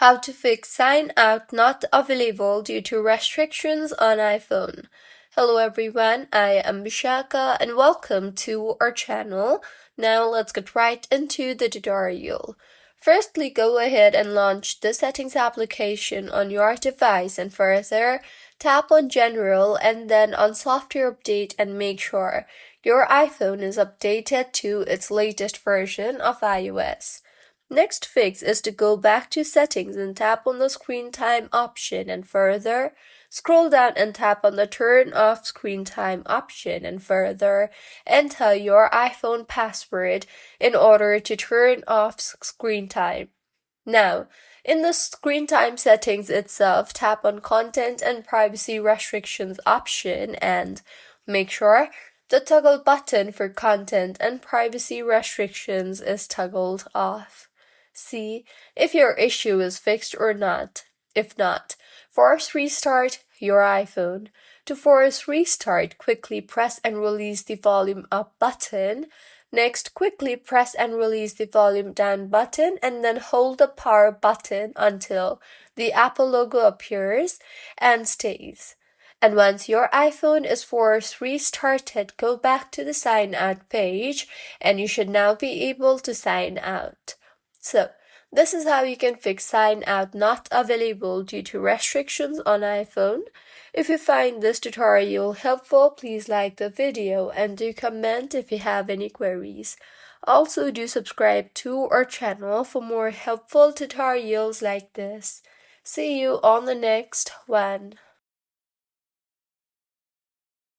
How to fix sign out not available due to restrictions on iPhone. Hello everyone, I am Bishaka and welcome to our channel. Now let's get right into the tutorial. Firstly, go ahead and launch the settings application on your device and further tap on general and then on software update and make sure your iPhone is updated to its latest version of iOS. Next fix is to go back to settings and tap on the screen time option and further scroll down and tap on the turn off screen time option and further enter your iPhone password in order to turn off screen time. Now, in the screen time settings itself, tap on content and privacy restrictions option and make sure the toggle button for content and privacy restrictions is toggled off. See if your issue is fixed or not. If not, force restart your iPhone. To force restart, quickly press and release the volume up button. Next, quickly press and release the volume down button and then hold the power button until the Apple logo appears and stays. And once your iPhone is force restarted, go back to the sign out page and you should now be able to sign out. So, this is how you can fix sign out not available due to restrictions on iPhone. If you find this tutorial helpful, please like the video and do comment if you have any queries. Also, do subscribe to our channel for more helpful tutorials like this. See you on the next one.